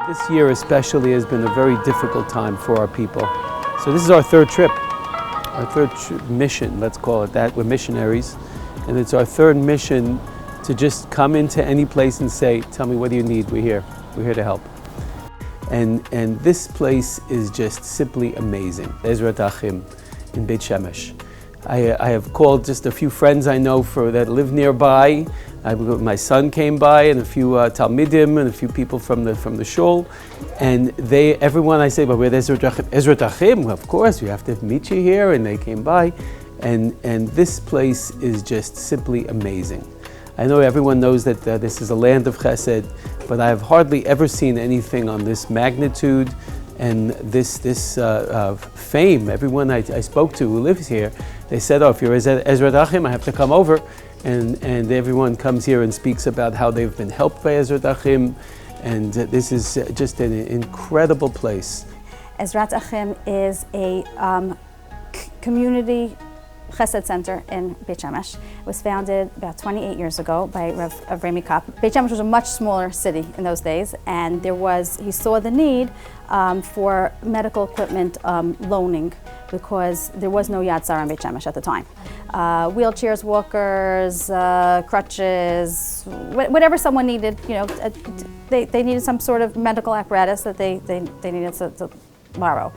This year especially has been a very difficult time for our people. So this is our third trip, our third mission, let's call it that. We're missionaries, and it's our third mission to just come into any place and say, tell me, what do you need? We're here to help. And this place is just simply amazing. Ezrat Achim in Beit Shemesh. I have called just a few friends I know that live nearby. My son came by, and a few Talmidim, and a few people from the shul, and everyone I say, but we're Ezrat Achim, well, of course, we have to meet you here, and they came by, and this place is just simply amazing. I know everyone knows that this is a land of chesed, but I have hardly ever seen anything on this magnitude and this fame. Everyone I spoke to who lives here, they said, oh, if you're Ezrat Achim, I have to come over. And everyone comes here and speaks about how they've been helped by Ezrat Achim, and this is just an incredible place. Ezrat Achim is a community chesed center in Beit Shemesh. It was founded about 28 years ago by Rav Remy Kopp. Beit Shemesh was a much smaller city in those days, and he saw the need for medical equipment loaning, because there was no Yad Sarah in Beit Shemesh at the time. Wheelchairs, walkers, crutches, whatever someone needed, they needed some sort of medical apparatus that they needed to borrow.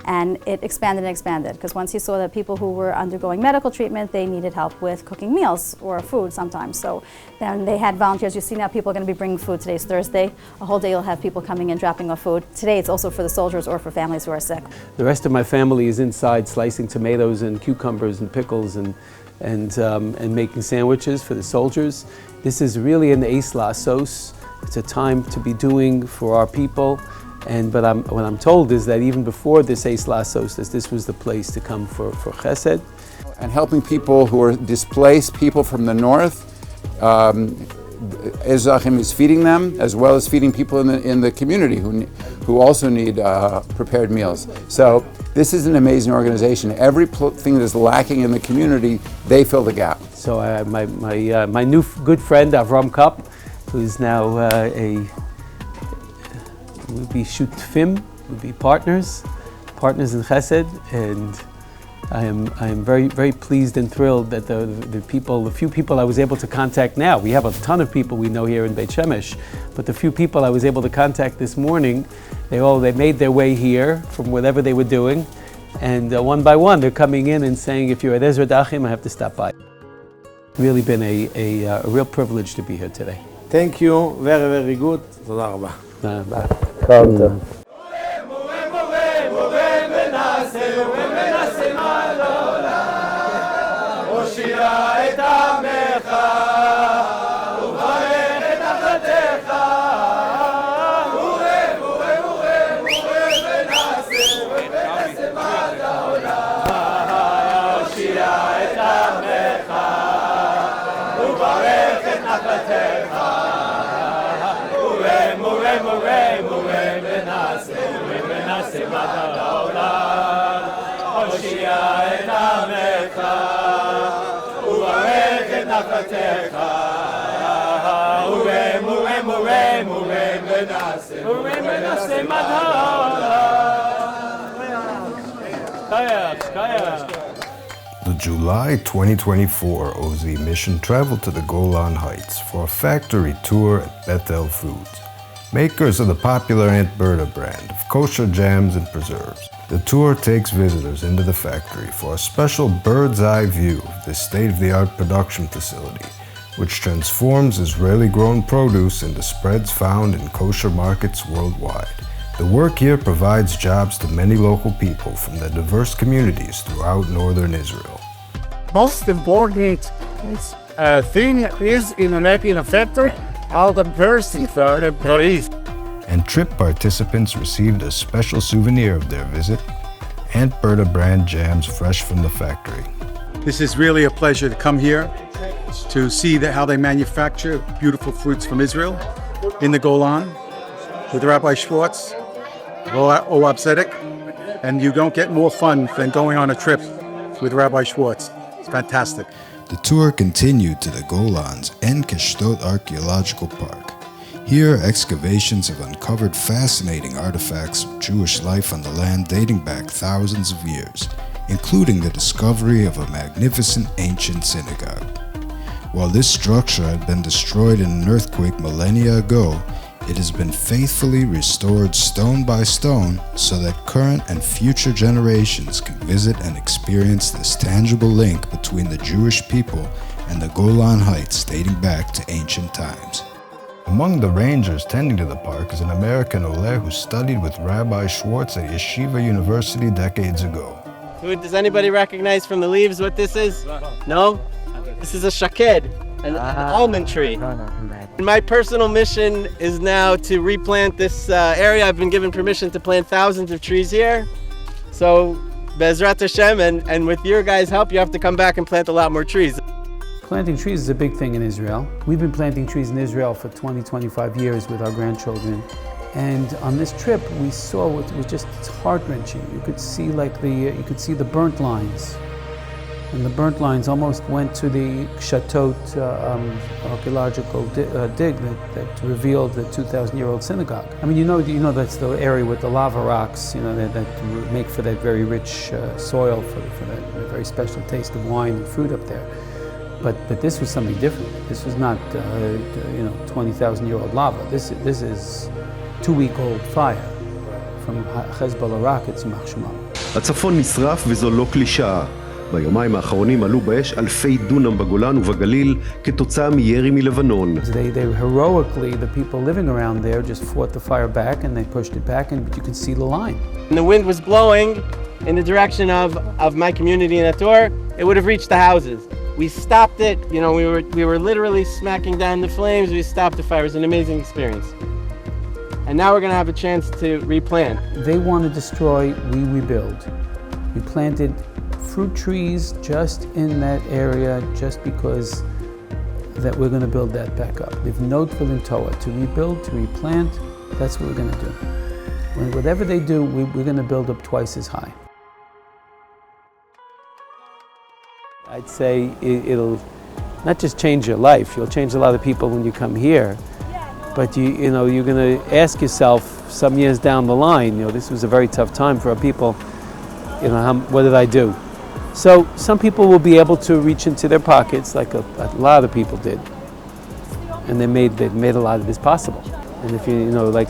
And it expanded and expanded, because once he saw that people who were undergoing medical treatment, they needed help with cooking meals or food sometimes. So then they had volunteers. You see now people are going to be bringing food. Today's Thursday. A whole day you'll have people coming in dropping off food. Today it's also for the soldiers or for families who are sick. The rest of my family is inside slicing tomatoes and cucumbers and pickles and making sandwiches for the soldiers. This is really an Eis Lasos. It's a time to be doing for our people. But what I'm told is that even before this Eis Lasos, this was the place to come for chesed. And helping people who are displaced, people from the north. Ezrat Achim is feeding them, as well as feeding people in the community who also need prepared meals. So this is an amazing organization. Everything that is lacking in the community, they fill the gap. So my new good friend Avram Kopp, who's now we'll be shutfim, we'll be partners in chesed, and I am very, very pleased and thrilled that the few people I was able to contact now, we have a ton of people we know here in Beit Shemesh, but the few people I was able to contact this morning, they made their way here from whatever they were doing, and one by one they're coming in and saying, if you're at Ezrat Achim, I have to stop by. It's really been a real privilege to be here today. Thank you, very, very good. Toda rabba. The July 2024 OZ mission traveled to the Golan Heights for a factory tour at Bethel Foods, makers of the popular Aunt Berta brand of kosher jams and preserves. The tour takes visitors into the factory for a special bird's-eye view of this state-of-the-art production facility, which transforms Israeli-grown produce into spreads found in kosher markets worldwide. The work here provides jobs to many local people from the diverse communities throughout northern Israel. Most important thing is in a factory, how the person for the employees. And trip participants received a special souvenir of their visit, Aunt Berta brand jams fresh from the factory. This is really a pleasure to come here to see how they manufacture beautiful fruits from Israel in the Golan with Rabbi Schwartz, Ohab Zedek, and you don't get more fun than going on a trip with Rabbi Schwartz. It's fantastic. The tour continued to the Golans and Keshdot Archaeological Park. Here, excavations have uncovered fascinating artifacts of Jewish life on the land dating back thousands of years, including the discovery of a magnificent ancient synagogue. While this structure had been destroyed in an earthquake millennia ago, it has been faithfully restored stone by stone so that current and future generations can visit and experience this tangible link between the Jewish people and the Golan Heights dating back to ancient times. Among the rangers tending to the park is an American Oleh who studied with Rabbi Schwartz at Yeshiva University decades ago. Does anybody recognize from the leaves what this is? No? This is a shaked, an almond tree. My personal mission is now to replant this area. I've been given permission to plant thousands of trees here. So, Bezrat Hashem, and with your guys' help, you have to come back and plant a lot more trees. Planting trees is a big thing in Israel. We've been planting trees in Israel for 20, 25 years with our grandchildren. And on this trip, we saw what was just heart-wrenching. You could see the burnt lines. And the burnt lines almost went to the Chateau archaeological dig that revealed the 2,000-year-old synagogue. I mean, you know that's the area with the lava rocks, that make for that very rich soil, for that very special taste of wine and fruit up there. But this was something different. This was not 20,000-year-old lava. This is 2-week-old fire from Hezbollah rockets, יימח שמם. הצפון נשרף וזו לא קלישאה. ביומיים האחרונים עלו באש אלפי דונם בגולן ובגליל כתוצאה מירי מלבנון. They heroically, the people living around there just fought the fire back and they pushed it back and you could see the line. And the wind was blowing in the direction of my community in Ator. It would have reached the houses. We stopped it. We were literally smacking down the flames. We stopped the fire. It was an amazing experience. And now we're going to have a chance to replant. They want to destroy, we rebuild. We planted fruit trees just in that area just because that we're going to build that back up. They've Notful Toa to rebuild, to replant. That's what we're going to do. Whatever they do, we're going to build up twice as high. I'd say it'll not just change your life, you'll change a lot of people when you come here, but you're going to ask yourself some years down the line, this was a very tough time for our people, what did I do? So some people will be able to reach into their pockets like a lot of people did, and they made a lot of this possible. And if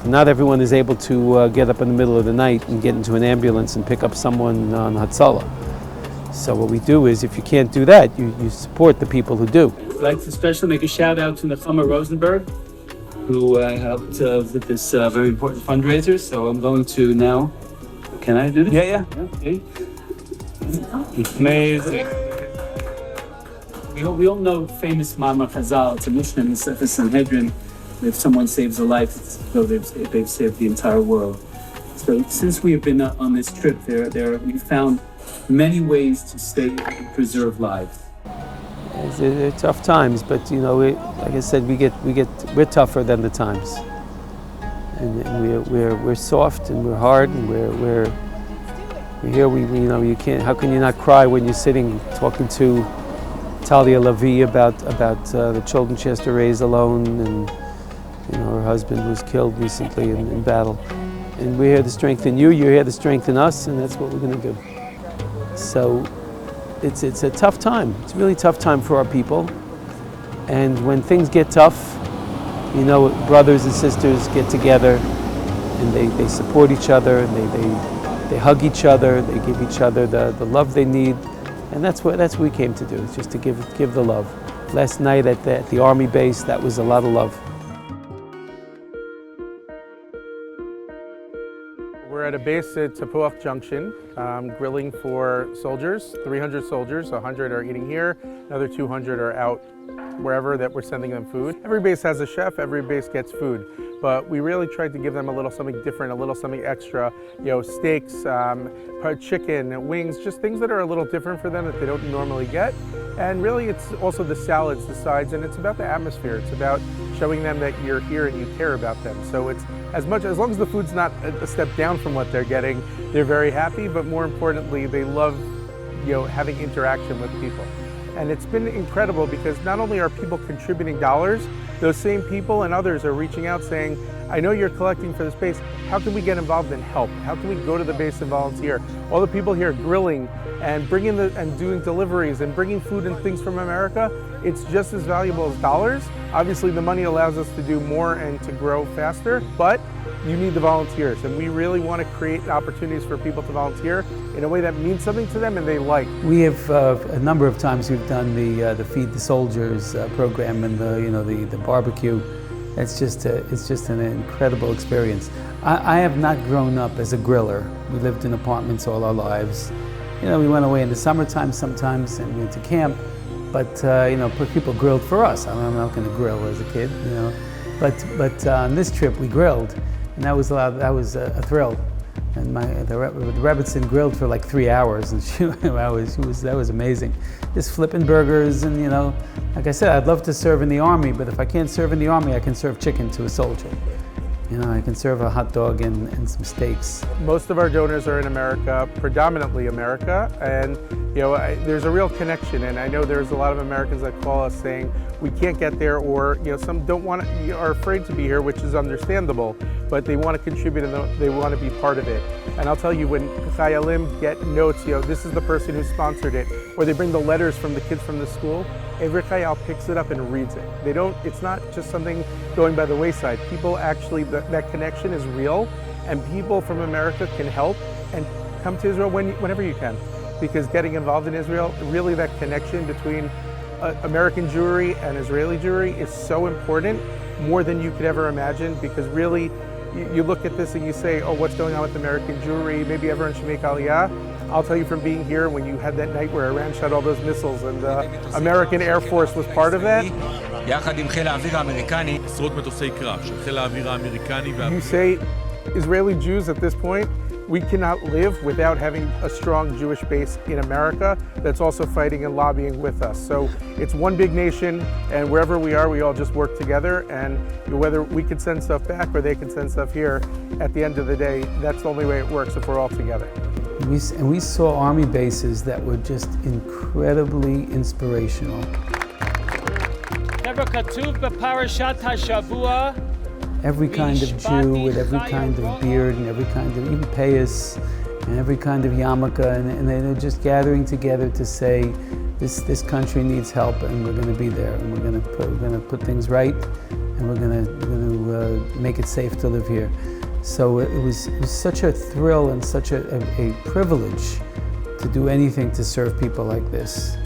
not everyone is able to get up in the middle of the night and get into an ambulance and pick up someone on Hatzalah. So what we do is, if you can't do that, you support the people who do. I'd like to especially make a shout out to Nechama Rosenberg, who helped with this very important fundraiser. So I'm going to now, can I do this? Yeah. Okay. Amazing. We all know famous Ma'amar Chazal. It's a Mishnah in the Sefer Sanhedrin. If someone saves a life, it's as though they've saved the entire world. So since we have been on this trip, we found many ways to stay and preserve lives. They're tough times, but like I said, we're tougher than the times, and we're soft and we're hard and we're here. You can't. How can you not cry when you're sitting talking to Talia Lavi about the children she has to raise alone, and her husband was killed recently in battle, and we're here to strengthen you. You're here to strengthen us, and that's what we're going to do. So it's a tough time. It's a really tough time for our people. And when things get tough, brothers and sisters get together and they support each other and they hug each other, they give each other the love they need. And that's what we came to do, is just to give the love. Last night at the Army base, that was a lot of love. We're at a base at Tapuach Junction, grilling for soldiers, 300 soldiers, 100 are eating here, another 200 are out wherever that we're sending them food. Every base has a chef, every base gets food, but we really tried to give them a little something different, a little something extra, steaks, chicken, wings, just things that are a little different for them that they don't normally get. And really it's also the salads, the sides, and it's about the atmosphere. It's about showing them that you're here and you care about them. So it's as long as the food's not a step down from what they're getting, they're very happy, but more importantly, they love having interaction with people. And it's been incredible because not only are people contributing dollars, those same people and others are reaching out saying, I know you're collecting for this base, how can we get involved and help? How can we go to the base and volunteer? All the people here grilling and and doing deliveries and bringing food and things from America, it's just as valuable as dollars. Obviously the money allows us to do more and to grow faster, but you need the volunteers, and we really want to create opportunities for people to volunteer in a way that means something to them and they like. We have a number of times we've done the Feed the Soldiers program and the barbecue. It's just an incredible experience. I have not grown up as a griller. We lived in apartments all our lives. We went away in the summertime sometimes and went to camp, but people grilled for us. I'm not going to grill as a kid, But on this trip we grilled, and that was a thrill. And the Rebbitzin grilled for like 3 hours, and that was amazing. Just flipping burgers, and like I said, I'd love to serve in the army, but if I can't serve in the army, I can serve chicken to a soldier. I can serve a hot dog and some steaks. Most of our donors are in America, predominantly America, and there's a real connection. And I know there's a lot of Americans that call us saying we can't get there, or some are afraid to be here, which is understandable, but they want to contribute and they want to be part of it. And I'll tell you, when Chayalim get notes, this is the person who sponsored it, or they bring the letters from the kids from the school, every Chayal picks it up and reads it. It's not just something going by the wayside. People actually, that connection is real, and people from America can help and come to Israel whenever you can. Because getting involved in Israel, really that connection between American Jewry and Israeli Jewry is so important, more than you could ever imagine, because really, you look at this and you say, oh, what's going on with American Jewry? Maybe everyone should make Aliyah. I'll tell you from being here, when you had that night where Iran shot all those missiles and the American Air Force was part of that. You say Israeli Jews at this point, we cannot live without having a strong Jewish base in America that's also fighting and lobbying with us. So it's one big nation, and wherever we are, we all just work together, and whether we can send stuff back or they can send stuff here, at the end of the day, that's the only way it works if we're all together. And we saw army bases that were just incredibly inspirational. Every kind of Jew with every kind of beard and every kind of, even payas, and every kind of yarmulke, and they're just gathering together to say, this country needs help, and we're going to be there, and we're going to put things right, and we're going to make it safe to live here. So it was such a thrill and such a privilege to do anything to serve people like this.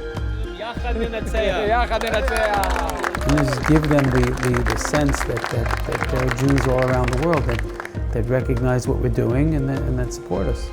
And just give them the sense that there are Jews all around the world that recognize what we're doing and that support us.